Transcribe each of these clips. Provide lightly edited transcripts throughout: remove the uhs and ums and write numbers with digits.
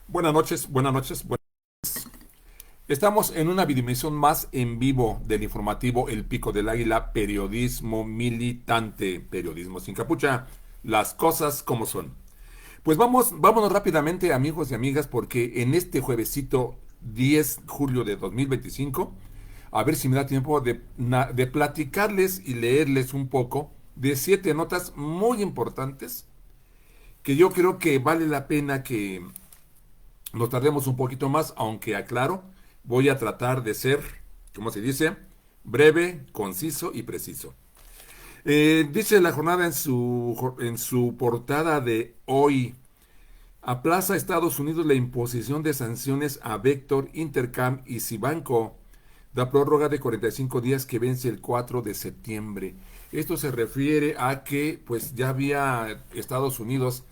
Buenas noches, buenas noches. Estamos en una videomisión más en vivo del informativo El Pico del Águila, periodismo militante, periodismo sin capucha, las cosas como son. Pues vámonos rápidamente, amigos y amigas, porque en este juevesito 10 de julio de 2025, a ver si me da tiempo de platicarles y leerles un poco de 7 notas muy importantes que yo creo que vale la pena que nos tardemos un poquito más, aunque aclaro, voy a tratar de ser, ¿cómo se dice? Breve, conciso y preciso. Dice la jornada en su portada de hoy: aplaza Estados Unidos la imposición de sanciones a Vector, Intercam y Cibanco. Da prórroga de 45 días que vence el 4 de septiembre. Esto se refiere a que pues ya había Estados Unidos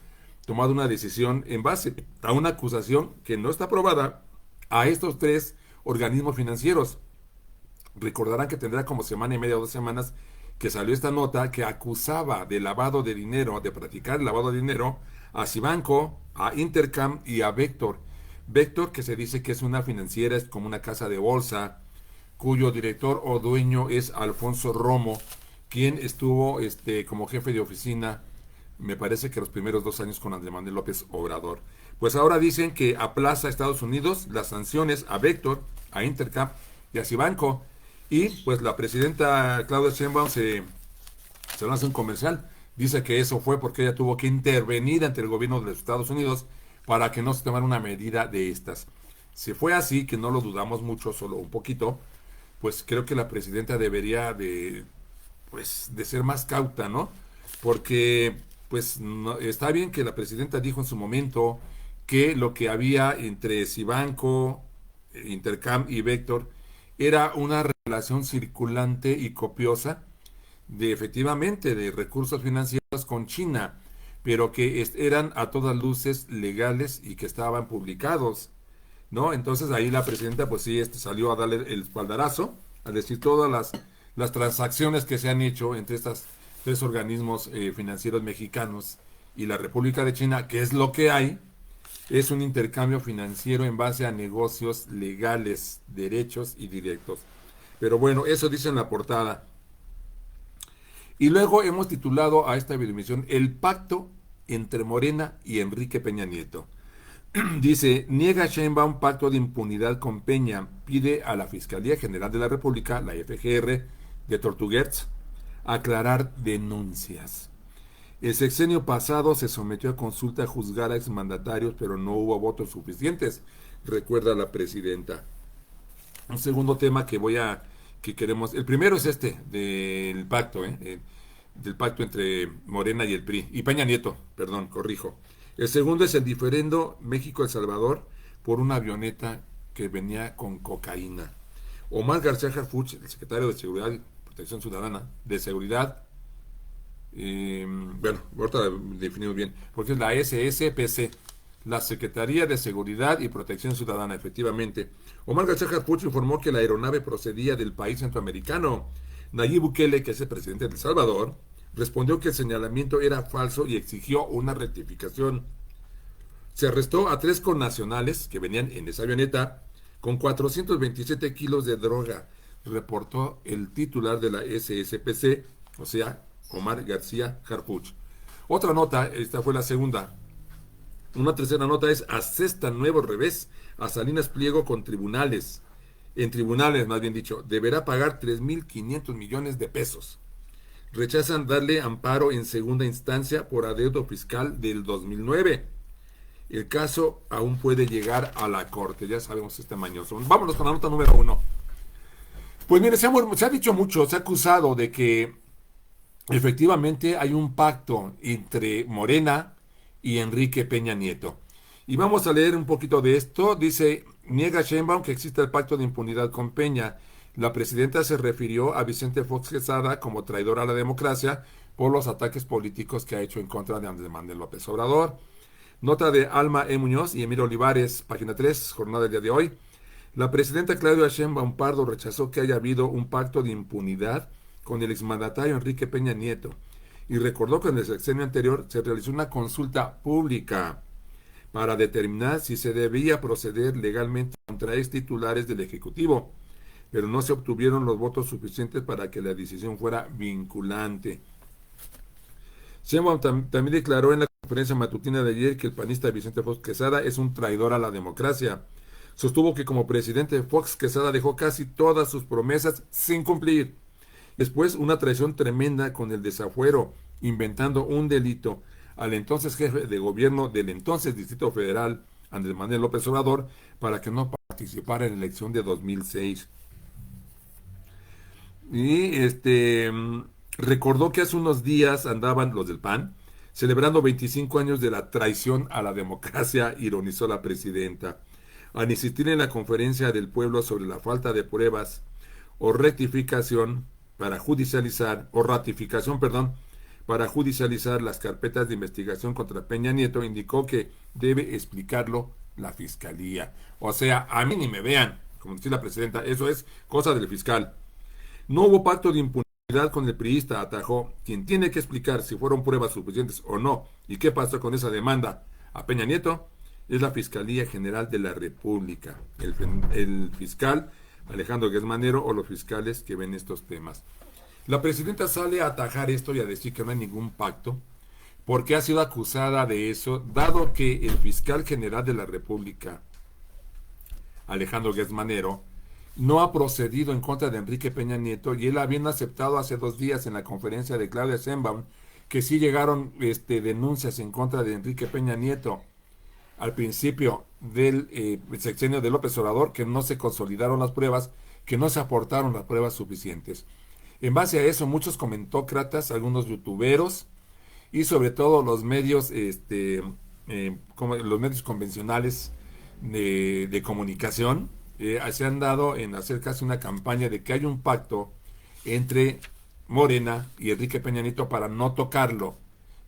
tomado una decisión en base a una acusación que no está aprobada a estos tres organismos financieros. Recordarán que tendrá como semana y media o 2 semanas que salió esta nota que acusaba de lavado de dinero, de practicar lavado de dinero, a Cibanco, a Intercam y a Vector. Vector, que se dice que es una financiera, es como una casa de bolsa, cuyo director o dueño es Alfonso Romo, quien estuvo como jefe de oficina, me parece que los primeros 2 años con Andrés Manuel López Obrador. Pues ahora dicen que aplaza a Estados Unidos las sanciones a Vector, a Intercap y a Cibanco. Y pues la presidenta Claudia Sheinbaum se lanza un comercial. Dice que eso fue porque ella tuvo que intervenir ante el gobierno de los Estados Unidos para que no se tomara una medida de estas. Si fue así, que no lo dudamos mucho, solo un poquito, pues creo que la presidenta debería de ser más cauta, ¿no? Porque pues no, está bien que la presidenta dijo en su momento que lo que había entre Cibanco, Intercam y Vector era una relación circulante y copiosa de efectivamente de recursos financieros con China, pero que eran a todas luces legales y que estaban publicados, ¿no? Entonces ahí la presidenta pues sí salió a darle el espaldarazo, a decir todas las transacciones que se han hecho entre estos tres organismos financieros mexicanos y la República de China, que es lo que hay, es un intercambio financiero en base a negocios legales, derechos y directos. Pero bueno, eso dice en la portada. Y luego hemos titulado a esta videomisión El pacto entre Morena y Enrique Peña Nieto. Dice, niega Sheinbaum pacto de impunidad con Peña, pide a la Fiscalía General de la República, la FGR, de Tortuguerz, aclarar denuncias. El sexenio pasado se sometió a consulta a juzgar a exmandatarios, pero no hubo votos suficientes, recuerda la presidenta. Un segundo tema que queremos, el primero es del pacto, del pacto entre Morena y el PRI, y Peña Nieto, perdón, corrijo. El segundo es el diferendo México-El Salvador por una avioneta que venía con cocaína. Omar García Harfuch, el secretario de Seguridad y Protección Ciudadana, de Seguridad, bueno, ahorita definimos bien, porque es la SSPC, la Secretaría de Seguridad y Protección Ciudadana, efectivamente. Omar García Harfuch informó que la aeronave procedía del país centroamericano. Nayib Bukele, que es el presidente de El Salvador, respondió que el señalamiento era falso y exigió una rectificación. Se arrestó a 3 connacionales que venían en esa avioneta con 427 kilos de droga, reportó el titular de la SSPC, o sea, Omar García Harfuch. Otra nota, esta fue la segunda. Una tercera nota es: asesta nuevo revés a Salinas Pliego con tribunales. En tribunales, más bien dicho, deberá pagar 3.500 millones de pesos. Rechazan darle amparo en segunda instancia por adeudo fiscal del 2009. El caso aún puede llegar a la corte, ya sabemos este mañoso. Vámonos con la nota número 1. Pues mire, se ha dicho mucho, se ha acusado de que efectivamente hay un pacto entre Morena y Enrique Peña Nieto. Y vamos a leer un poquito de esto. Dice, niega Sheinbaum que existe el pacto de impunidad con Peña. La presidenta se refirió a Vicente Fox Quesada como traidor a la democracia por los ataques políticos que ha hecho en contra de Andrés Manuel López Obrador. Nota de Alma E. Muñoz y Emilio Olivares, página 3, jornada del día de hoy. La presidenta Claudia Sheinbaum Pardo rechazó que haya habido un pacto de impunidad con el exmandatario Enrique Peña Nieto y recordó que en el sexenio anterior se realizó una consulta pública para determinar si se debía proceder legalmente contra ex titulares del Ejecutivo, pero no se obtuvieron los votos suficientes para que la decisión fuera vinculante. Sheinbaum también declaró en la conferencia matutina de ayer que el panista Vicente Fox Quesada es un traidor a la democracia. Sostuvo que como presidente Fox Quesada dejó casi todas sus promesas sin cumplir. Después una traición tremenda con el desafuero, inventando un delito al entonces jefe de gobierno del entonces Distrito Federal, Andrés Manuel López Obrador, para que no participara en la elección de 2006. Y recordó que hace unos días andaban los del PAN celebrando 25 años de la traición a la democracia, ironizó la presidenta. Al insistir en la conferencia del pueblo sobre la falta de pruebas o rectificación para judicializar, o ratificación, perdón, para judicializar las carpetas de investigación contra Peña Nieto, indicó que debe explicarlo la fiscalía. O sea, a mí ni me vean, como dice la presidenta, eso es cosa del fiscal. No hubo pacto de impunidad con el priista, atajó. Quien tiene que explicar si fueron pruebas suficientes o no y qué pasó con esa demanda a Peña Nieto es la Fiscalía General de la República, el fiscal Alejandro Guesmanero o los fiscales que ven estos temas. La presidenta sale a atajar esto y a decir que no hay ningún pacto porque ha sido acusada de eso, dado que el fiscal general de la República, Alejandro Guesmanero, no ha procedido en contra de Enrique Peña Nieto y él había aceptado hace 2 días en la conferencia de Claudia Sheinbaum que sí llegaron denuncias en contra de Enrique Peña Nieto al principio del sexenio de López Obrador, que no se consolidaron las pruebas, que no se aportaron las pruebas suficientes. En base a eso, muchos comentócratas, algunos youtuberos y sobre todo los medios, como los medios convencionales de comunicación, se han dado en hacer casi una campaña de que hay un pacto entre Morena y Enrique Peña Nieto para no tocarlo,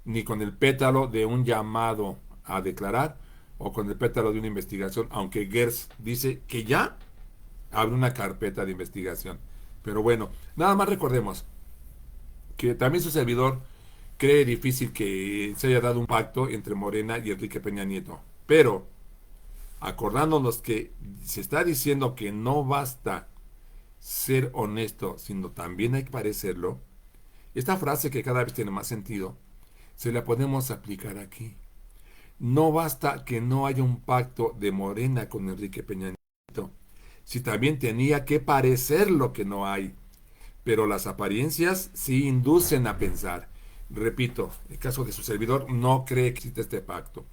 ni con el pétalo de un llamado a declarar o con el pétalo de una investigación, aunque Gers dice que ya abre una carpeta de investigación. Pero bueno, nada más recordemos que también su servidor cree difícil que se haya dado un pacto entre Morena y Enrique Peña Nieto, pero acordándonos que se está diciendo que no basta ser honesto, sino también hay que parecerlo, esta frase que cada vez tiene más sentido, se la podemos aplicar aquí. No basta que no haya un pacto de Morena con Enrique Peña Nieto, si también tenía que parecer lo que no hay. Pero las apariencias sí inducen a pensar. Repito, el caso de su servidor no cree que existe este pacto.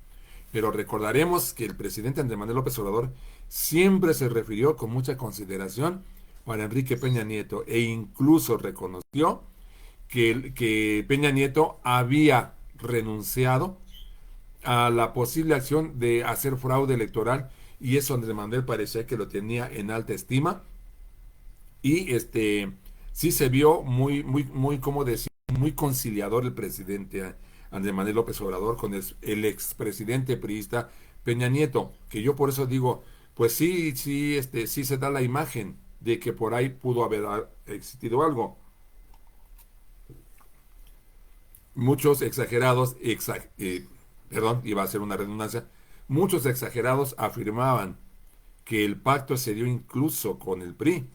Pero recordaremos que el presidente Andrés Manuel López Obrador siempre se refirió con mucha consideración para Enrique Peña Nieto e incluso reconoció que Peña Nieto había renunciado a la posible acción de hacer fraude electoral y eso Andrés Manuel parecía que lo tenía en alta estima y sí se vio muy, como decir, muy conciliador el presidente Andrés Manuel López Obrador con el expresidente priista Peña Nieto, que yo por eso digo, pues sí se da la imagen de que por ahí pudo haber existido algo. Muchos exagerados, perdón, iba a ser una redundancia, muchos exagerados afirmaban que el pacto se dio incluso con el PRI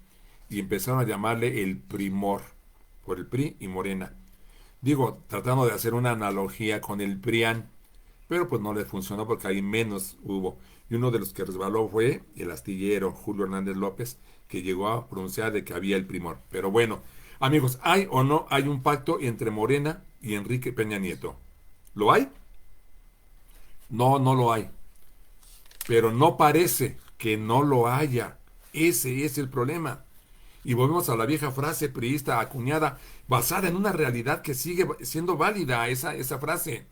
y empezaron a llamarle el primor por el PRI y Morena. Digo, tratando de hacer una analogía con el PRIAN, pero pues no le funcionó porque ahí menos hubo. Y uno de los que resbaló fue el astillero Julio Hernández López, que llegó a pronunciar de que había el primor. Pero bueno, amigos, ¿hay o no hay un pacto entre Morena y Enrique Peña Nieto? ¿Lo hay? No, no lo hay. Pero no parece que no lo haya. Ese es el problema. Y volvemos a la vieja frase priista acuñada, basada en una realidad que sigue siendo válida, esa frase.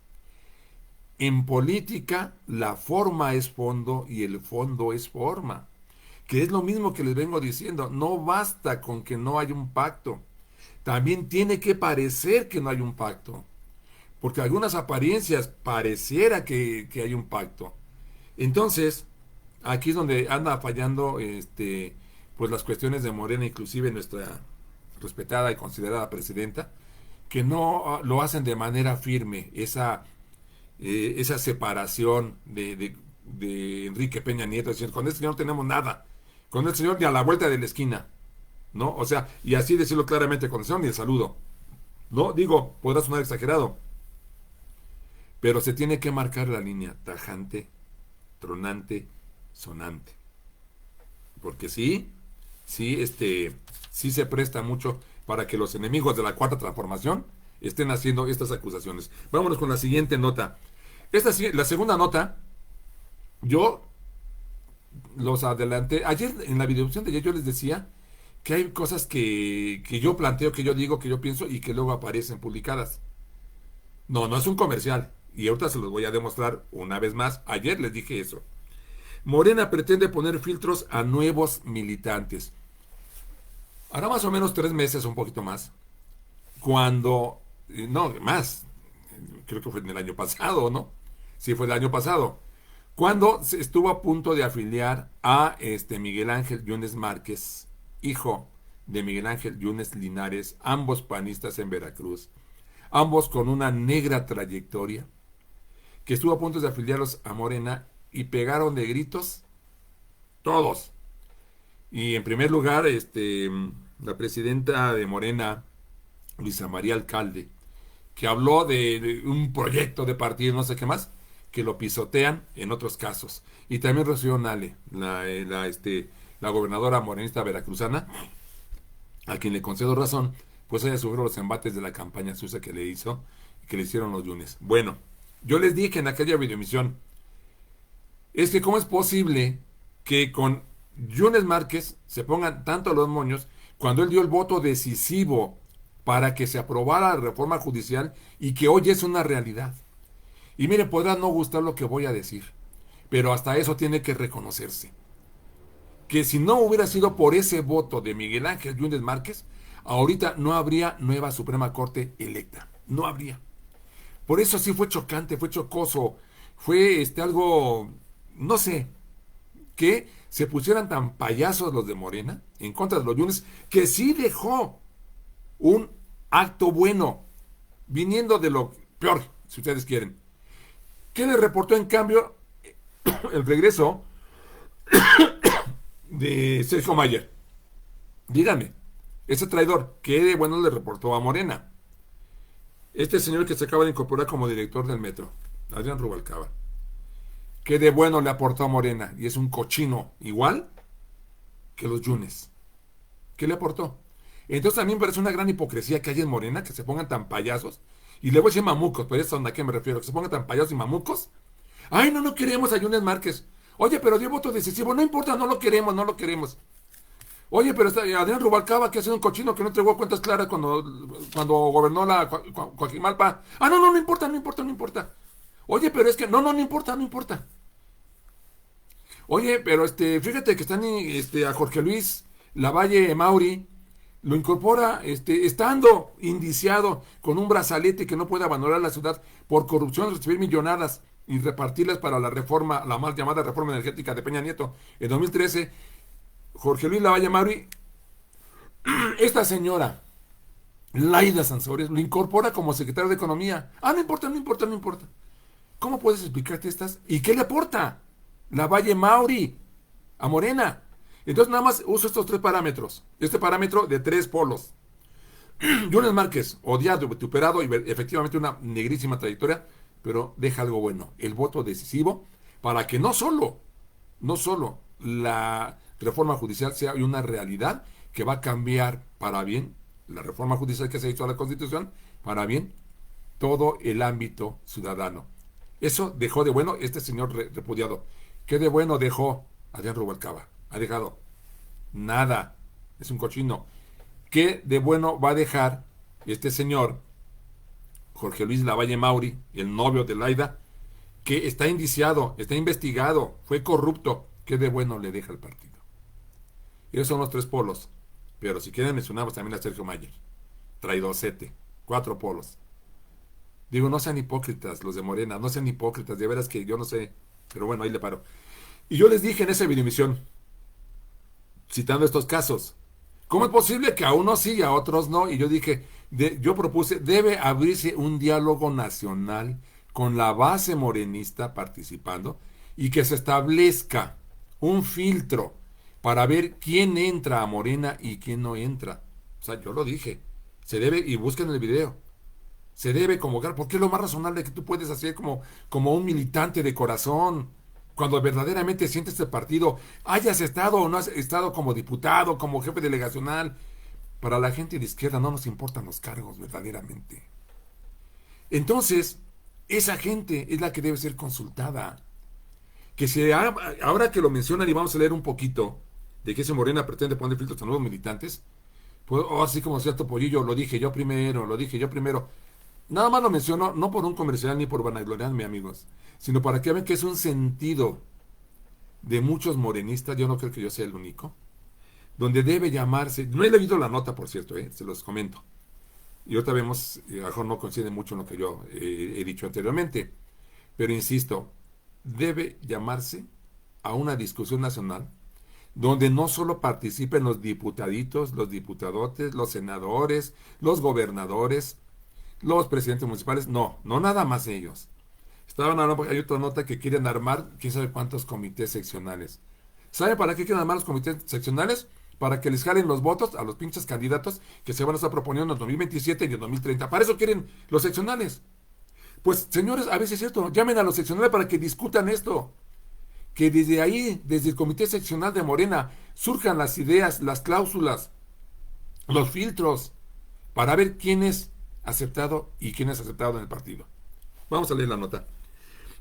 En política, la forma es fondo y el fondo es forma. Que es lo mismo que les vengo diciendo. No basta con que no haya un pacto. También tiene que parecer que no hay un pacto. Porque algunas apariencias pareciera que hay un pacto. Entonces, aquí es donde anda fallando pues las cuestiones de Morena, inclusive nuestra respetada y considerada presidenta, que no lo hacen de manera firme, esa separación de Enrique Peña Nieto, diciendo, con este señor no tenemos nada, con el señor ni a la vuelta de la esquina, ¿no? O sea, y así decirlo claramente, con el señor ni el saludo, ¿no? Digo, podrá sonar exagerado, pero se tiene que marcar la línea tajante, tronante, sonante. Porque sí se presta mucho para que los enemigos de la cuarta transformación estén haciendo estas acusaciones. Vámonos con la siguiente nota. La segunda nota, yo los adelanté. Ayer, en la videoedición de ayer, yo les decía que hay cosas que yo planteo, que yo digo, que yo pienso y que luego aparecen publicadas. No, no es un comercial. Y ahorita se los voy a demostrar una vez más. Ayer les dije eso. Morena pretende poner filtros a nuevos militantes. Ahora más o menos 3 meses, un poquito más, cuando, no, más, creo que fue en el año pasado, ¿no? Sí, fue el año pasado, cuando se estuvo a punto de afiliar a Miguel Ángel Yunes Márquez, hijo de Miguel Ángel Yunes Linares, ambos panistas en Veracruz, ambos con una negra trayectoria, que estuvo a punto de afiliarlos a Morena y pegaron de gritos todos. Y en primer lugar, la presidenta de Morena, Luisa María Alcalde, que habló de un proyecto de partido, no sé qué más, que lo pisotean en otros casos. Y también Rocío Nale, la gobernadora morenista veracruzana, a quien le concedo razón, pues ella sufrió los embates de la campaña sucia que le hicieron los Yunes. Bueno, yo les dije en aquella videoemisión, es que cómo es posible que con Yunes Márquez se pongan tanto los moños cuando él dio el voto decisivo para que se aprobara la reforma judicial y que hoy es una realidad. Y mire, podrá no gustar lo que voy a decir, pero hasta eso tiene que reconocerse. Que si no hubiera sido por ese voto de Miguel Ángel Yunes Márquez, ahorita no habría nueva Suprema Corte electa. No habría. Por eso sí fue chocante, fue chocoso, fue algo, no sé, que se pusieran tan payasos los de Morena en contra de los Yunes, que sí dejó un acto bueno, viniendo de lo peor, si ustedes quieren. ¿Qué le reportó en cambio el regreso de Sergio Mayer? Díganme, ese traidor, ¿qué de bueno le reportó a Morena? Este señor que se acaba de incorporar como director del metro, Adrián Rubalcaba, ¿qué de bueno le aportó a Morena? Y es un cochino igual que los Yunes. ¿Qué le aportó? Entonces a mí me parece una gran hipocresía que hay en Morena, que se pongan tan payasos, y le voy a decir mamucos, pero eso es a qué me refiero, que se pongan tan payasos y mamucos. Ay, no queremos a Yunes Márquez. Oye, pero dio voto decisivo, no importa, no lo queremos. Oye, pero Adrián Rubalcaba, que ha sido un cochino que no entregó cuentas claras cuando gobernó la Coajimalpa. Ah, no importa. Oye, pero es que, no importa. Oye, pero fíjate que están a Jorge Luis Lavalle Mauri, lo incorpora estando indiciado con un brazalete que no puede abandonar la ciudad por corrupción, recibir millonadas y repartirlas para la reforma, la mal llamada reforma energética de Peña Nieto en 2013. Jorge Luis Lavalle Mauri, esta señora, Laida Sansores, lo incorpora como secretario de Economía. Ah, no importa. ¿Cómo puedes explicarte estas? ¿Y qué le aporta Lavalle Mauri a Morena? Entonces nada más uso estos 3 parámetros. Este parámetro de 3 polos. Yunes Márquez, odiado, vituperado y efectivamente una negrísima trayectoria, pero deja algo bueno. El voto decisivo para que no solo la reforma judicial sea una realidad que va a cambiar para bien, la reforma judicial que se hizo a la Constitución, para bien todo el ámbito ciudadano. Eso dejó de bueno este señor repudiado. ¿Qué de bueno dejó Adrián Rubalcaba? Ha dejado nada. Es un cochino. ¿Qué de bueno va a dejar este señor Jorge Luis Lavalle Mauri, el novio de Laida, que está indiciado, está investigado, fue corrupto? ¿Qué de bueno le deja al partido? Esos son los 3 polos. Pero si quieren mencionamos también a Sergio Mayer. Traidorcete. 4 polos. Digo, no sean hipócritas los de Morena, no sean hipócritas, de veras que yo no sé, pero bueno, ahí le paro. Y yo les dije en esa videomisión, citando estos casos, ¿cómo es posible que a unos sí y a otros no? Y yo dije, yo propuse, debe abrirse un diálogo nacional con la base morenista participando y que se establezca un filtro para ver quién entra a Morena y quién no entra. O sea, yo lo dije. Se debe, y busquen el video, se debe convocar, porque es lo más razonable que tú puedes hacer como un militante de corazón. Cuando verdaderamente sientes este partido, hayas estado o no has estado como diputado, como jefe delegacional, para la gente de izquierda no nos importan los cargos verdaderamente. Entonces, esa gente es la que debe ser consultada. Que ahora que lo mencionan y vamos a leer un poquito de que ese Morena pretende poner filtros a nuevos militantes, pues, así como cierto pollillo, lo dije yo primero. Nada más lo menciono, no por un comercial ni por vanagloriarme, amigos, sino para que vean que es un sentido de muchos morenistas, yo no creo que yo sea el único, donde debe llamarse, no he leído la nota, por cierto, se los comento, y ahorita vemos, a lo mejor no coincide mucho en lo que yo he dicho anteriormente, pero insisto, debe llamarse a una discusión nacional donde no solo participen los diputaditos, los diputadotes, los senadores, los gobernadores, los presidentes municipales, no nada más ellos. Hay otra nota que quieren armar, quién sabe cuántos comités seccionales. ¿Saben para qué quieren armar los comités seccionales? Para que les jalen los votos a los pinches candidatos que se van a estar proponiendo en 2027 y en 2030. Para eso quieren los seccionales. Pues, señores, a veces es cierto, llamen a los seccionales para que discutan esto. Que desde ahí, desde el comité seccional de Morena, surjan las ideas, las cláusulas, los filtros, para ver quién es aceptado y quién es aceptado en el partido. Vamos a leer la nota.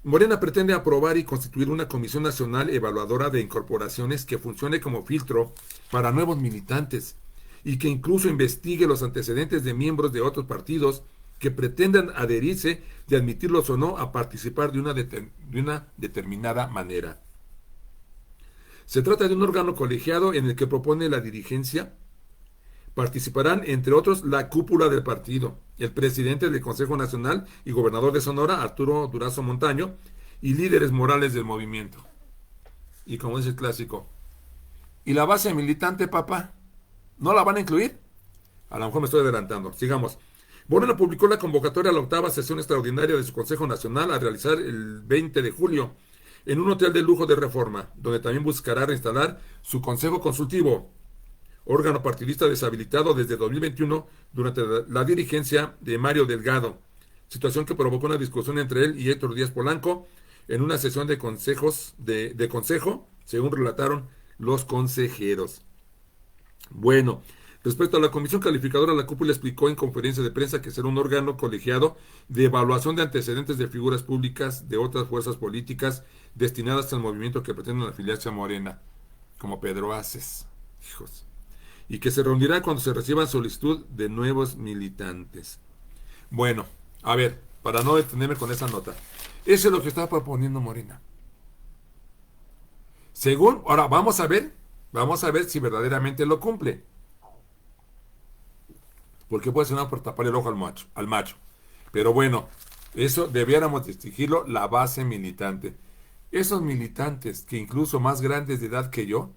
Morena pretende aprobar y constituir una comisión nacional evaluadora de incorporaciones que funcione como filtro para nuevos militantes y que incluso investigue los antecedentes de miembros de otros partidos que pretendan adherirse, de admitirlos o no, a participar de una determinada manera. Se trata de un órgano colegiado en el que propone la dirigencia. Participarán, entre otros, la cúpula del partido, el presidente del Consejo Nacional y gobernador de Sonora, Arturo Durazo Montaño, y líderes morales del movimiento. Y como dice el clásico, ¿y la base militante, papá? ¿No la van a incluir? A lo mejor me estoy adelantando. Sigamos. Morena publicó la convocatoria a la 8ª sesión extraordinaria de su Consejo Nacional a realizar el 20 de julio en un hotel de lujo de Reforma, donde también buscará reinstalar su Consejo Consultivo, órgano partidista deshabilitado desde 2021 durante la dirigencia de Mario Delgado, situación que provocó una discusión entre él y Héctor Díaz Polanco en una sesión de consejo, según relataron los consejeros. Bueno, respecto a la comisión calificadora, la cúpula explicó en conferencia de prensa que será un órgano colegiado de evaluación de antecedentes de figuras públicas de otras fuerzas políticas destinadas al movimiento que pretenden afiliarse a Morena, como Pedro Aces, hijos, y que se reunirá cuando se reciban solicitud de nuevos militantes. Bueno, a ver, para no detenerme con esa nota, eso es lo que está proponiendo Morena. Según, ahora vamos a ver si verdaderamente lo cumple. Porque puede sonar por tapar el ojo al macho. Pero bueno, eso debiéramos distinguirlo, la base militante. Esos militantes que incluso más grandes de edad que yo,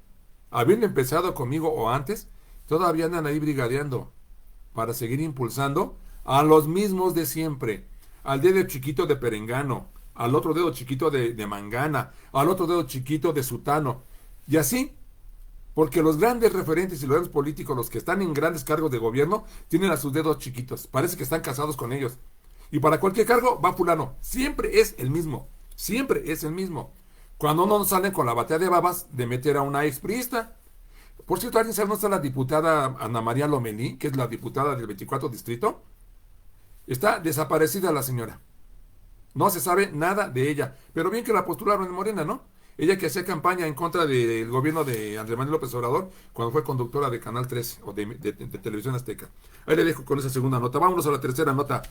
habiendo empezado conmigo o antes, todavía andan ahí brigadeando para seguir impulsando a los mismos de siempre. Al dedo chiquito de Perengano, al otro dedo chiquito de Mangana, al otro dedo chiquito de Sutano. Y así, porque los grandes referentes y los grandes políticos, los que están en grandes cargos de gobierno, tienen a sus dedos chiquitos. Parece que están casados con ellos. Y para cualquier cargo va fulano. Siempre es el mismo. Siempre es el mismo. Cuando no salen con la batea de babas de meter a una expriista. Por cierto, ¿alguien sabe dónde está la diputada Ana María Lomelí, que es la diputada del 24 distrito? Está desaparecida la señora. No se sabe nada de ella. Pero bien que la postularon en Morena, ¿no? Ella que hacía campaña en contra del gobierno de Andrés Manuel López Obrador cuando fue conductora de Canal 13 o de Televisión Azteca. Ahí le dejo con esa segunda nota. Vámonos a la tercera nota.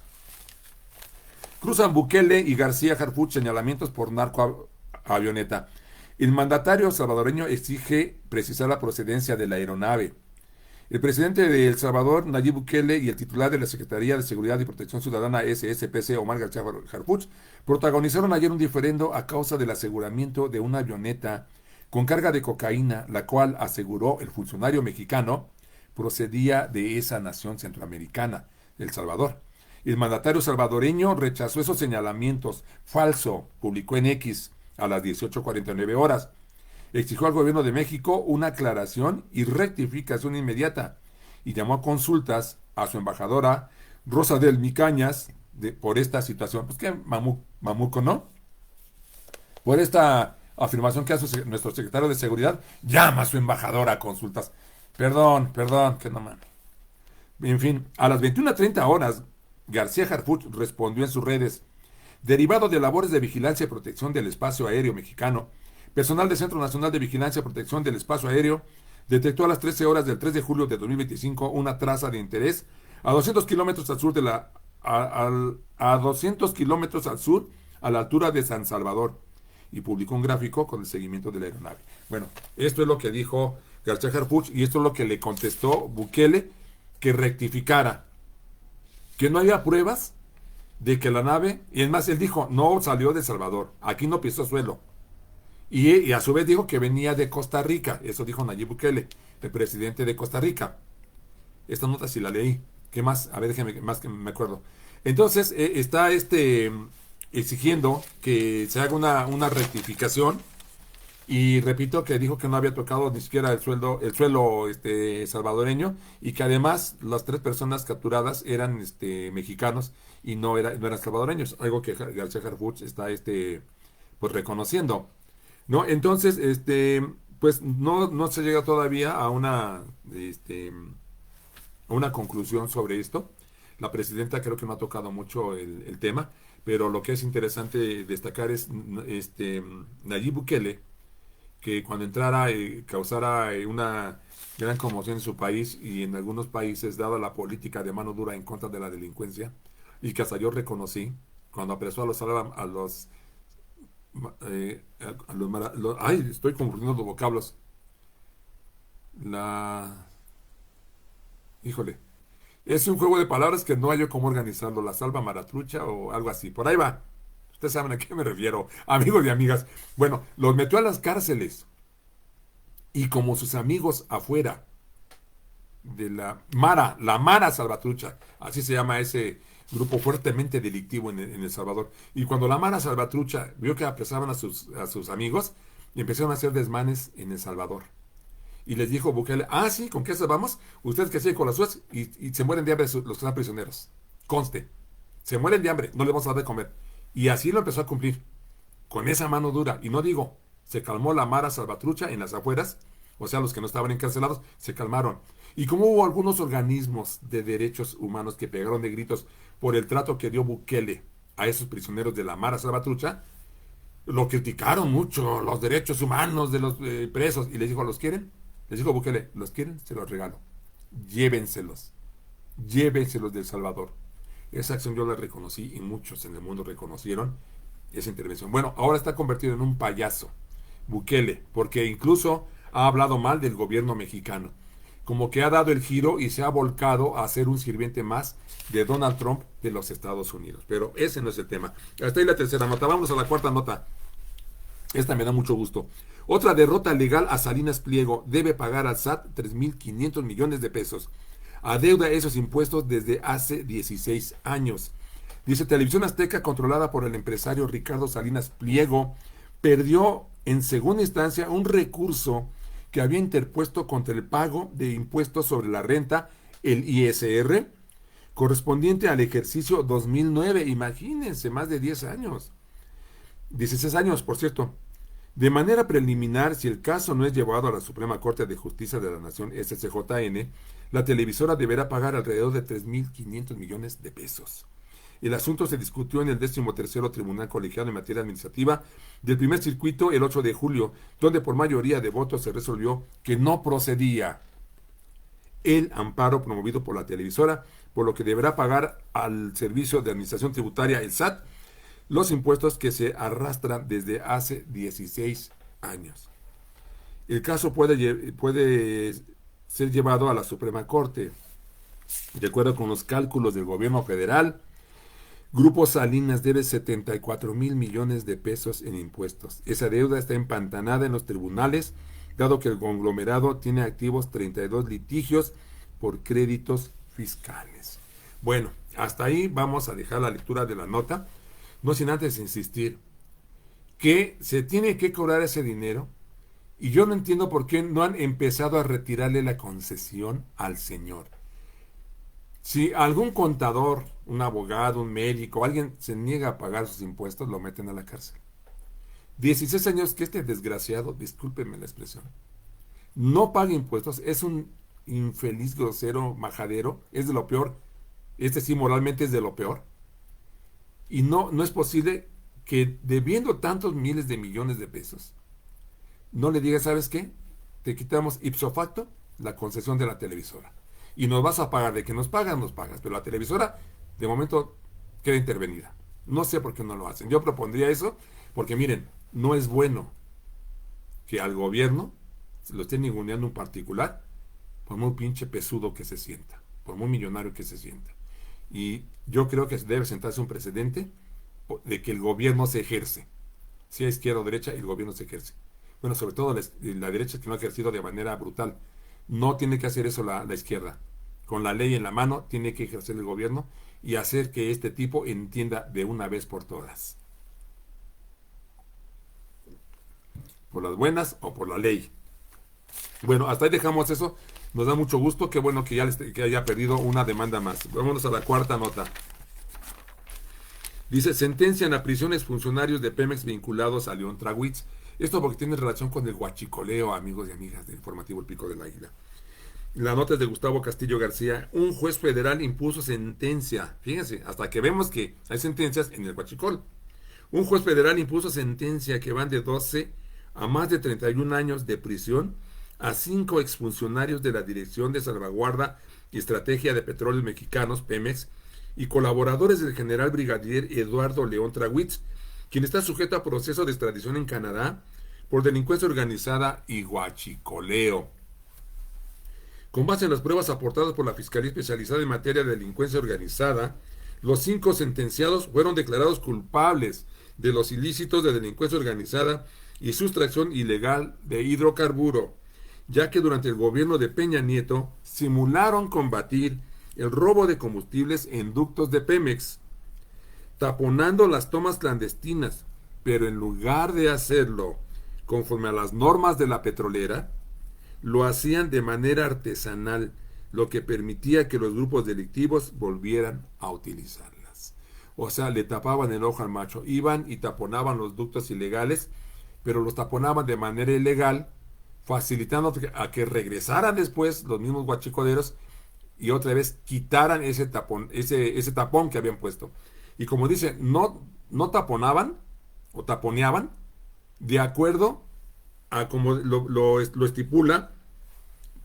Cruzan Bukele y García Harfuch señalamientos por narcoavioneta. El mandatario salvadoreño exige precisar la procedencia de la aeronave. El presidente de El Salvador, Nayib Bukele, y el titular de la Secretaría de Seguridad y Protección Ciudadana, SSPC, Omar García Harfuch, protagonizaron ayer un diferendo a causa del aseguramiento de una avioneta con carga de cocaína, la cual, aseguró el funcionario mexicano, procedía de esa nación centroamericana, El Salvador, El mandatario salvadoreño rechazó esos señalamientos. Falso, publicó en X a las 18:49 horas. Exigió al gobierno de México una aclaración y rectificación inmediata y llamó a consultas a su embajadora Rosa del Micañas por esta situación. Pues que mamuco, ¿no? Por esta afirmación que hace nuestro secretario de Seguridad, llama a su embajadora a consultas. Perdón, que no mames. En fin, a las 21:30 horas, García Harfuch respondió en sus redes: derivado de labores de vigilancia y protección del espacio aéreo mexicano, personal del Centro Nacional de Vigilancia y Protección del Espacio Aéreo detectó a las 13 horas del 3 de julio de 2025 una traza de interés a 200 kilómetros al sur a 200 kilómetros al sur, a la altura de San Salvador, y publicó un gráfico con el seguimiento de la aeronave. Bueno, esto es lo que dijo García Harfuch y esto es lo que le contestó Bukele, que rectificara, que no había pruebas de que la nave, y es más, él dijo, no salió de Salvador, aquí no pisó suelo. Y a su vez dijo que venía de Costa Rica, eso dijo Nayib Bukele, el presidente de Costa Rica. Esta nota sí la leí. ¿Qué más? A ver, déjeme más que me acuerdo. Entonces, está exigiendo que se haga una rectificación. Y repito que dijo que no había tocado ni siquiera el suelo salvadoreño, y que además las 3 personas capturadas eran mexicanos y no eran salvadoreños, algo que García Harfuch está pues reconociendo. ¿No? Entonces, pues no se llega todavía a una conclusión sobre esto. La presidenta creo que no ha tocado mucho el tema, pero lo que es interesante destacar es Nayib Bukele, que cuando entrara causara una gran conmoción en su país y en algunos países, dada la política de mano dura en contra de la delincuencia, y que hasta yo reconocí cuando apresó ay, estoy confundiendo los vocablos. Híjole, es un juego de palabras que no hay yo cómo organizarlo, la salva maratrucha o algo así, por ahí va. Ustedes saben a qué me refiero, amigos y amigas. Bueno, los metió a las cárceles y como sus amigos afuera de la Mara Salvatrucha, así se llama ese grupo fuertemente delictivo en El Salvador. Y cuando la Mara Salvatrucha vio que apresaban a sus amigos, empezaron a hacer desmanes en El Salvador. Y les dijo Bukele, sí, ¿con qué se vamos? Ustedes que siguen con las suyas y se mueren de hambre los que están prisioneros. Conste, se mueren de hambre, no les vamos a dar de comer. Y así lo empezó a cumplir, con esa mano dura. Y no digo, se calmó la Mara Salvatrucha en las afueras, o sea, los que no estaban encarcelados, se calmaron. Y como hubo algunos organismos de derechos humanos que pegaron de gritos por el trato que dio Bukele a esos prisioneros de la Mara Salvatrucha, lo criticaron mucho, los derechos humanos de los presos, y les dijo, ¿los quieren? Les dijo Bukele, ¿los quieren? Se los regalo. Llévenselos. Llévenselos de El Salvador. Esa acción yo la reconocí y muchos en el mundo reconocieron esa intervención. Bueno, ahora está convertido en un payaso, Bukele, porque incluso ha hablado mal del gobierno mexicano. Como que ha dado el giro y se ha volcado a ser un sirviente más de Donald Trump de los Estados Unidos. Pero ese no es el tema. Hasta ahí la tercera nota. Vamos a la cuarta nota. Esta me da mucho gusto. Otra derrota legal a Salinas Pliego. Debe pagar al SAT 3.500 millones de pesos. Adeuda esos impuestos desde hace 16 años. Dice, Televisión Azteca, controlada por el empresario Ricardo Salinas Pliego, perdió en segunda instancia un recurso que había interpuesto contra el pago de impuestos sobre la renta, el ISR, correspondiente al ejercicio 2009. Imagínense, más de 10 años. 16 años, por cierto. De manera preliminar, si el caso no es llevado a la Suprema Corte de Justicia de la Nación, SCJN, la televisora deberá pagar alrededor de 3.500 millones de pesos. El asunto se discutió en el 13º Tribunal Colegiado en Materia Administrativa del Primer Circuito el 8 de julio, donde por mayoría de votos se resolvió que no procedía el amparo promovido por la televisora, por lo que deberá pagar al Servicio de Administración Tributaria, el SAT, los impuestos que se arrastran desde hace 16 años. El caso puede ser llevado a la Suprema Corte. De acuerdo con los cálculos del gobierno federal, Grupo Salinas debe 74.000 millones de pesos en impuestos. Esa deuda está empantanada en los tribunales, dado que el conglomerado tiene activos 32 litigios por créditos fiscales. Bueno, Hasta ahí vamos a dejar la lectura de la nota, no sin antes insistir que se tiene que cobrar ese dinero y yo no entiendo por qué no han empezado a retirarle la concesión al señor. Si algún contador, un abogado, un médico, alguien se niega a pagar sus impuestos, lo meten a la cárcel. 16 años que este desgraciado, discúlpeme la expresión, no paga impuestos, es un infeliz, grosero, majadero, es de lo peor. Este sí, moralmente es de lo peor. Y no es posible que debiendo tantos miles de millones de pesos, no le diga, ¿sabes qué? Te quitamos ipso facto la concesión de la televisora. Y nos vas a pagar, de que nos pagas, nos pagas. Pero la televisora, de momento, queda intervenida. No sé por qué no lo hacen. Yo propondría eso, porque miren, no es bueno que al gobierno se lo esté ninguneando un particular, por muy pinche pesudo que se sienta, por muy millonario que se sienta. Y yo creo que debe sentarse un precedente de que el gobierno se ejerce. Sea izquierda o derecha, el gobierno se ejerce. Bueno, sobre todo la derecha, que no ha ejercido de manera brutal. No tiene que hacer eso la izquierda. Con la ley en la mano, tiene que ejercer el gobierno y hacer que este tipo entienda de una vez por todas. Por las buenas o por la ley. Bueno, hasta ahí dejamos eso. Nos da mucho gusto. Qué bueno que que haya perdido una demanda más. Vámonos a la cuarta nota. Dice, sentencian a prisiones funcionarios de Pemex vinculados a León Trawitz. Esto porque tiene relación con el huachicoleo, amigos y amigas del informativo El Pico del Águila. La nota es de Gustavo Castillo García. Un juez federal impuso sentencia. Fíjense, hasta que vemos que hay sentencias en el huachicol. Un juez federal impuso sentencia que van de 12 a más de 31 años de prisión a 5 exfuncionarios de la Dirección de Salvaguarda y Estrategia de Petróleos Mexicanos, Pemex, y colaboradores del general brigadier Eduardo León Trawitz, quien está sujeto a proceso de extradición en Canadá por delincuencia organizada y huachicoleo. Con base en las pruebas aportadas por la Fiscalía Especializada en Materia de Delincuencia Organizada, los 5 sentenciados fueron declarados culpables de los ilícitos de delincuencia organizada y sustracción ilegal de hidrocarburo, ya que durante el gobierno de Peña Nieto simularon combatir el robo de combustibles en ductos de Pemex, taponando las tomas clandestinas, pero en lugar de hacerlo conforme a las normas de la petrolera, lo hacían de manera artesanal, lo que permitía que los grupos delictivos volvieran a utilizarlas. O sea, le tapaban el ojo al macho, iban y taponaban los ductos ilegales, pero los taponaban de manera ilegal, facilitando a que regresaran después los mismos guachicoleros y otra vez quitaran ese tapón que habían puesto. Y como dice, no taponaban o taponeaban de acuerdo a como lo estipula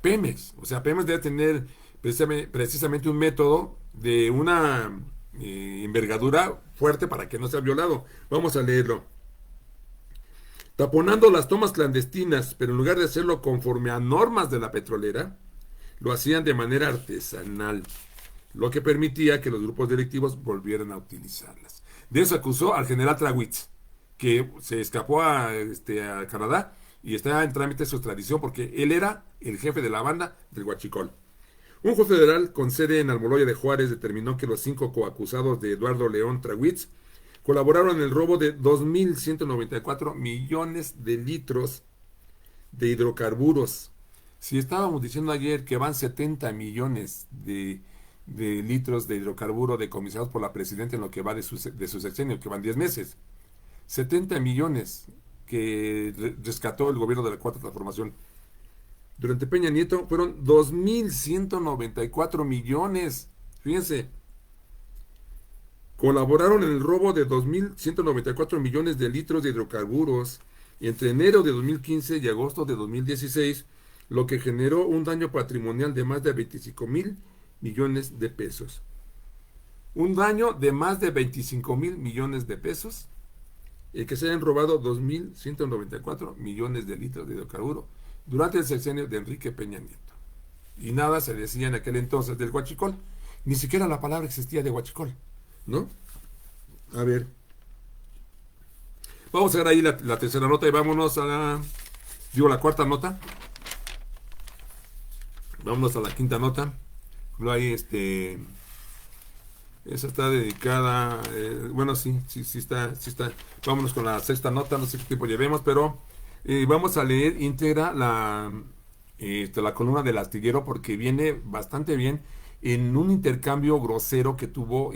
Pemex. O sea, Pemex debe tener precisamente un método de una envergadura fuerte para que no sea violado. Vamos a leerlo. Taponando las tomas clandestinas, pero en lugar de hacerlo conforme a normas de la petrolera, lo hacían de manera artesanal, lo que permitía que los grupos delictivos volvieran a utilizarlas. De eso acusó al general Trawitz, que se escapó a Canadá y está en trámite su extradición porque él era el jefe de la banda del huachicol. Un juez federal con sede en Almoloya de Juárez determinó que los 5 coacusados de Eduardo León Trawitz colaboraron en el robo de 2.194 millones de litros de hidrocarburos. Si estábamos diciendo ayer que van 70 millones de litros de hidrocarburo decomisados por la presidenta en lo que va de su sexenio, que van 10 meses. 70 millones que rescató el gobierno de la Cuarta Transformación. Durante Peña Nieto fueron 2.194 millones. Fíjense. Colaboraron en el robo de 2.194 millones de litros de hidrocarburos entre enero de 2015 y agosto de 2016, lo que generó un daño patrimonial de más de 25,000 millones de pesos. Un daño de más de 25,000 millones de pesos, el que se hayan robado 2.194 millones de litros de hidrocarburo durante el sexenio de Enrique Peña Nieto. Y nada se decía en aquel entonces del huachicol, ni siquiera la palabra existía de huachicol, ¿no? A ver. Vamos a ver ahí la tercera nota y vámonos a la cuarta nota. Vámonos a la quinta nota. Ahí Esa está dedicada, bueno, sí está. Vámonos con la sexta nota, no sé qué tiempo llevemos, pero vamos a leer íntegra la columna del astillero porque viene bastante bien en un intercambio grosero que tuvo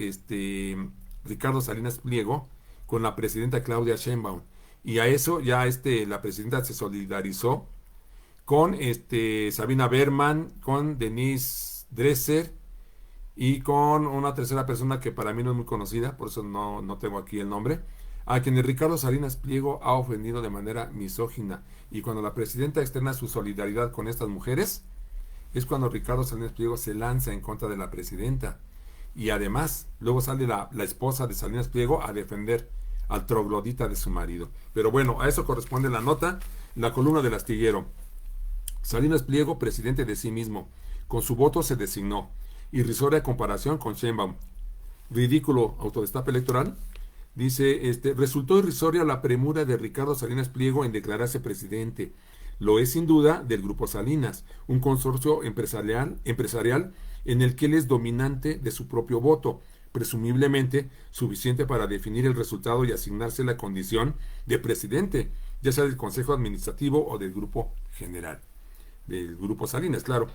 Ricardo Salinas Pliego con la presidenta Claudia Sheinbaum. Y a eso ya la presidenta se solidarizó con Sabina Berman, con Denise Dresser y con una tercera persona que para mí no es muy conocida, por eso no tengo aquí el nombre, a quien Ricardo Salinas Pliego ha ofendido de manera misógina. Y cuando la presidenta externa su solidaridad con estas mujeres, es cuando Ricardo Salinas Pliego se lanza en contra de la presidenta. Y además, luego sale la esposa de Salinas Pliego a defender al troglodita de su marido. Pero bueno, a eso corresponde la nota, la columna del astillero. Salinas Pliego, presidente de sí mismo, con su voto se designó. Irrisoria comparación con Sheinbaum. Ridículo autodestape electoral. Dice, resultó irrisoria la premura de Ricardo Salinas Pliego en declararse presidente. Lo es sin duda del Grupo Salinas, un consorcio empresarial en el que él es dominante de su propio voto, presumiblemente suficiente para definir el resultado y asignarse la condición de presidente, ya sea del Consejo Administrativo o del Grupo General, del Grupo Salinas, claro.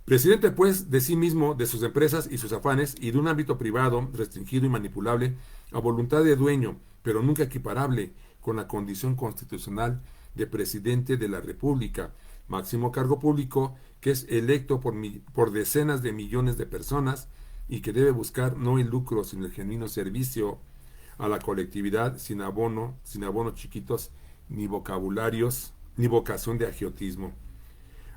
Presidente, pues, de sí mismo, de sus empresas y sus afanes, y de un ámbito privado, restringido y manipulable, a voluntad de dueño, pero nunca equiparable con la condición constitucional de presidente de la República, máximo cargo público que es electo por decenas de millones de personas y que debe buscar no el lucro, sino el genuino servicio a la colectividad sin abonos chiquitos, ni vocabularios, ni vocación de agiotismo.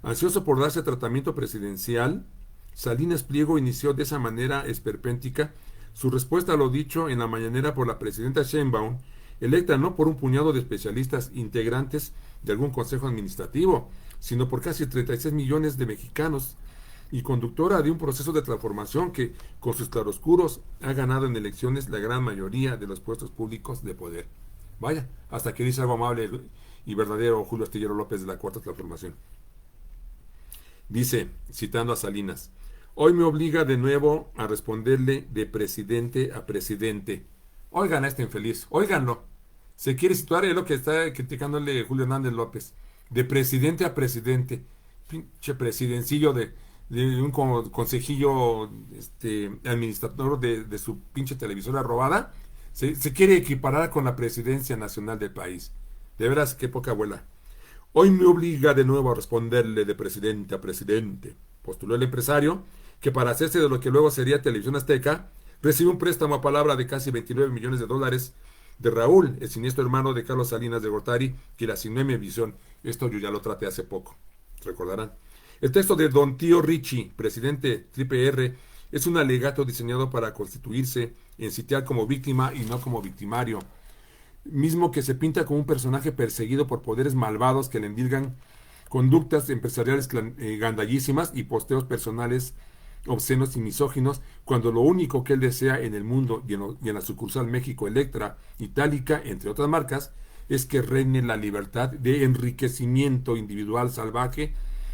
Ansioso por darse tratamiento presidencial, Salinas Pliego inició de esa manera esperpéntica su respuesta a lo dicho en la mañanera por la presidenta Sheinbaum, electa no por un puñado de especialistas integrantes de algún consejo administrativo, sino por casi 36 millones de mexicanos, y conductora de un proceso de transformación que, con sus claroscuros, ha ganado en elecciones la gran mayoría de los puestos públicos de poder. Vaya, hasta que dice algo amable y verdadero Julio Astillero López de la Cuarta Transformación. Dice, citando a Salinas, hoy me obliga de nuevo a responderle de presidente a presidente. Oigan a este infeliz, óiganlo. Se quiere situar, es lo que está criticándole Julio Hernández López. De presidente a presidente. Pinche presidencillo de un consejillo administrador de su pinche televisora robada. Se quiere equiparar con la presidencia nacional del país. De veras, qué poca abuela. Hoy me obliga de nuevo a responderle de presidente a presidente, postuló el empresario, que para hacerse de lo que luego sería Televisión Azteca, recibe un préstamo a palabra de casi 29 millones de dólares de Raúl, el siniestro hermano de Carlos Salinas de Gortari, que le asignó en mi visión. Esto yo ya lo traté hace poco, recordarán. El texto de Don Tío Richie, presidente Triple R, es un alegato diseñado para constituirse en sitial como víctima y no como victimario, mismo que se pinta como un personaje perseguido por poderes malvados que le endilgan conductas empresariales gandallísimas y posteos personales obscenos y misóginos, cuando lo único que él desea en el mundo y en la sucursal México Electra, Itálica, entre otras marcas, es que reine la libertad de enriquecimiento individual salvaje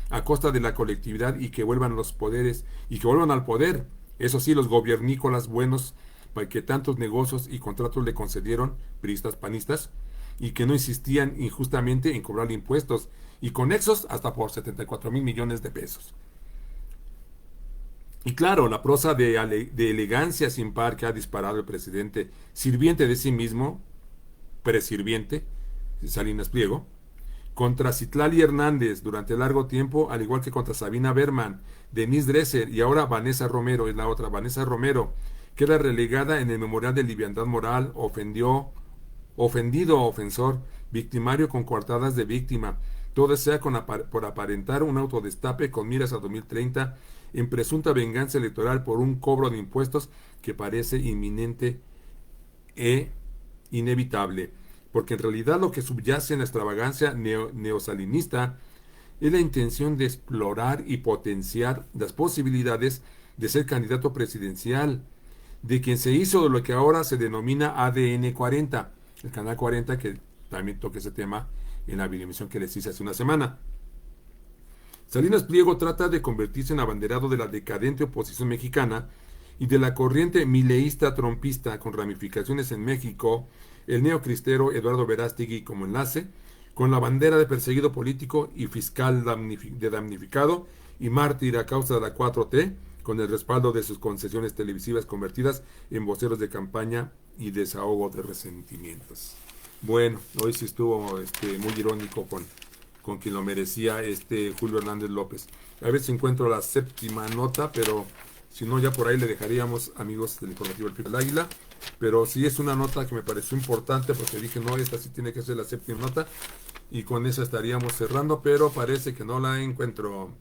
a costa de la colectividad y que vuelvan los poderes y que vuelvan al poder, eso sí, los gobiernícolas buenos para que tantos negocios y contratos le concedieron, priistas, panistas, y que no insistían injustamente en cobrar impuestos, y conexos hasta por 74 mil millones de pesos. Y claro, la prosa de elegancia sin par que ha disparado el presidente, sirviente de sí mismo, presirviente, Salinas Pliego, contra Citlali Hernández durante largo tiempo, al igual que contra Sabina Berman, Denise Dresser y ahora Vanessa Romero, es la otra, Vanessa Romero, queda relegada en el memorial de liviandad moral, ofendido ofensor, victimario con coartadas de víctima, todo sea por aparentar un autodestape con miras a 2030 en presunta venganza electoral por un cobro de impuestos que parece inminente e inevitable, porque en realidad lo que subyace en la extravagancia neosalinista es la intención de explorar y potenciar las posibilidades de ser candidato presidencial, de quien se hizo de lo que ahora se denomina ADN 40, el canal 40 que también toca ese tema en la videoemisión que les hice hace una semana. Salinas Pliego trata de convertirse en abanderado de la decadente oposición mexicana y de la corriente mileísta trompista con ramificaciones en México, el neocristero Eduardo Verástegui como enlace, con la bandera de perseguido político y fiscal de damnificado y mártir a causa de la 4T, con el respaldo de sus concesiones televisivas convertidas en voceros de campaña y desahogo de resentimientos. Bueno, hoy sí estuvo muy irónico con quien lo merecía Julio Hernández López. A ver si encuentro la séptima nota, pero si no ya por ahí le dejaríamos, amigos del informativo El Pico del Águila. Pero sí es una nota que me pareció importante porque dije, no, esta sí tiene que ser la séptima nota. Y con esa estaríamos cerrando, pero parece que no la encuentro.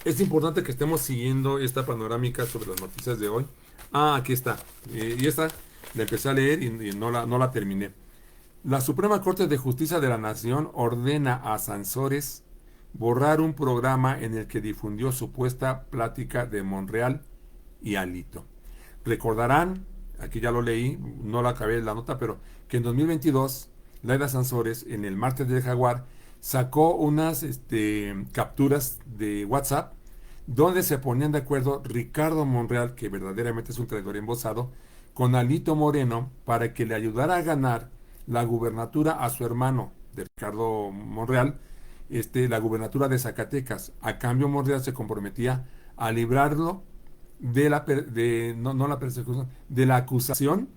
Es importante que estemos siguiendo esta panorámica sobre las noticias de hoy. Ah, aquí está. Y esta la empecé a leer y no la terminé. La Suprema Corte de Justicia de la Nación ordena a Sansores borrar un programa en el que difundió supuesta plática de Monreal y Alito. Recordarán, aquí ya lo leí, no la acabé la nota, pero que en 2022 Laida Sansores en el martes del Jaguar sacó unas capturas de WhatsApp donde se ponían de acuerdo Ricardo Monreal, que verdaderamente es un traidor embosado, con Alito Moreno para que le ayudara a ganar la gubernatura a su hermano de Ricardo Monreal, la gubernatura de Zacatecas. A cambio, Monreal se comprometía a librarlo de la persecución, de la acusación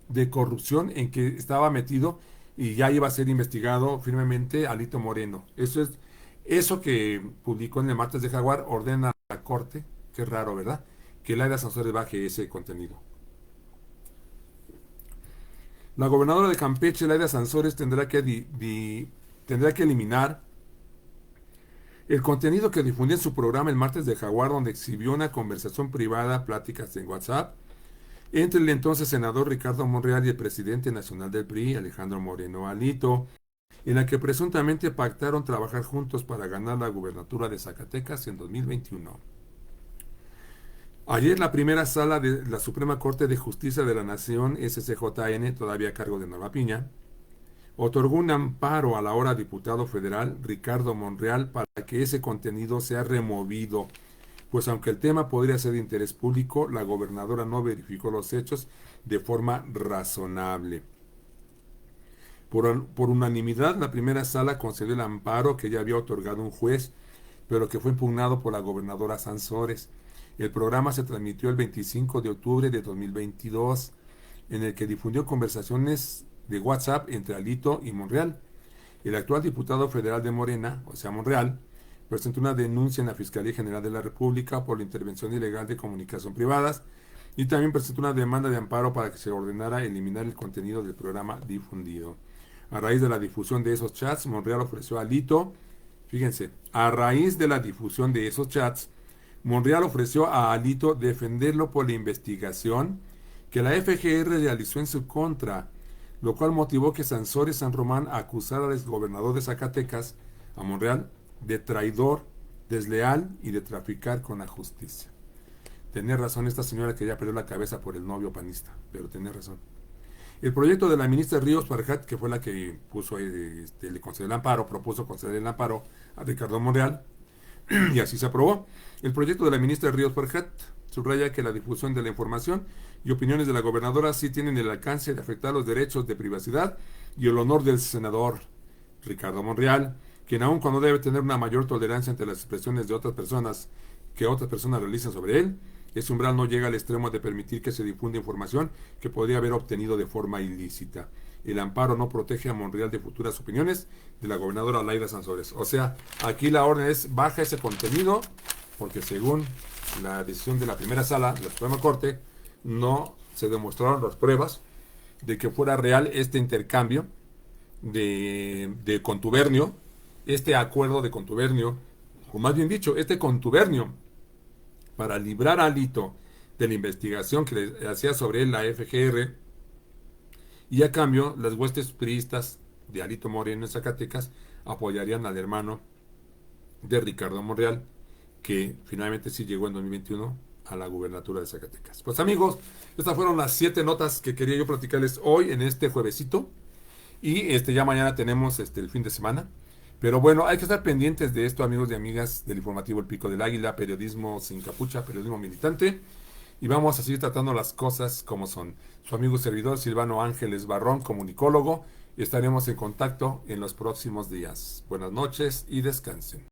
de corrupción en que estaba metido y ya iba a ser investigado firmemente Alito Moreno. Eso que publicó en el martes de Jaguar ordena a la Corte, qué raro, ¿verdad?, que Laida Sansores baje ese contenido. La gobernadora de Campeche, Laida Sansores, tendrá que eliminar el contenido que difundió en su programa el martes de Jaguar, donde exhibió una conversación privada, pláticas en WhatsApp, entre el entonces senador Ricardo Monreal y el presidente nacional del PRI, Alejandro Moreno Alito, en la que presuntamente pactaron trabajar juntos para ganar la gubernatura de Zacatecas en 2021. Ayer la primera sala de la Suprema Corte de Justicia de la Nación, SCJN, todavía a cargo de Nueva Piña, otorgó un amparo a la ahora diputado federal Ricardo Monreal para que ese contenido sea removido, pues aunque el tema podría ser de interés público, la gobernadora no verificó los hechos de forma razonable. Por unanimidad, la primera sala concedió el amparo que ya había otorgado un juez, pero que fue impugnado por la gobernadora Sansores. El programa se transmitió el 25 de octubre de 2022, en el que difundió conversaciones de WhatsApp entre Alito y Monreal. El actual diputado federal de Morena, o sea Monreal, presentó una denuncia en la Fiscalía General de la República por la intervención ilegal de comunicación privadas y también presentó una demanda de amparo para que se ordenara eliminar el contenido del programa difundido. A raíz de la difusión de esos chats, Monreal ofreció a Alito, fíjense, a raíz de la difusión de esos chats, Monreal ofreció a Alito defenderlo por la investigación que la FGR realizó en su contra, lo cual motivó que Sansores San Román acusara al exgobernador de Zacatecas, a Monreal, de traidor, desleal y de traficar con la justicia. Tenía razón esta señora que ya perdió la cabeza por el novio panista, pero tenía razón. El proyecto de la ministra Ríos Farjat, que fue la que le concedió el amparo, propuso conceder el amparo a Ricardo Monreal, y así se aprobó. El proyecto de la ministra Ríos Farjat subraya que la difusión de la información y opiniones de la gobernadora sí tienen el alcance de afectar los derechos de privacidad y el honor del senador Ricardo Monreal, quien aun cuando debe tener una mayor tolerancia ante las expresiones de otras personas que otras personas realizan sobre él, ese umbral no llega al extremo de permitir que se difunda información que podría haber obtenido de forma ilícita. El amparo no protege a Monreal de futuras opiniones de la gobernadora Laida Sansores. O sea, aquí la orden es baja ese contenido, porque según la decisión de la primera sala de la Suprema Corte, no se demostraron las pruebas de que fuera real este intercambio de contubernio, este acuerdo de contubernio, o más bien dicho, este contubernio para librar a Alito de la investigación que le hacía sobre él la FGR, y a cambio las huestes priistas de Alito Moreno en Zacatecas apoyarían al hermano de Ricardo Monreal, que finalmente sí llegó en 2021 a la gubernatura de Zacatecas. Pues amigos, estas fueron las 7 notas que quería yo platicarles hoy en este juevesito, y ya mañana tenemos el fin de semana. Pero bueno, hay que estar pendientes de esto, amigos y amigas del informativo El Pico del Águila, periodismo sin capucha, periodismo militante. Y vamos a seguir tratando las cosas como son. Su amigo y servidor Silvano Ángeles Barrón, comunicólogo, y estaremos en contacto en los próximos días. Buenas noches y descansen.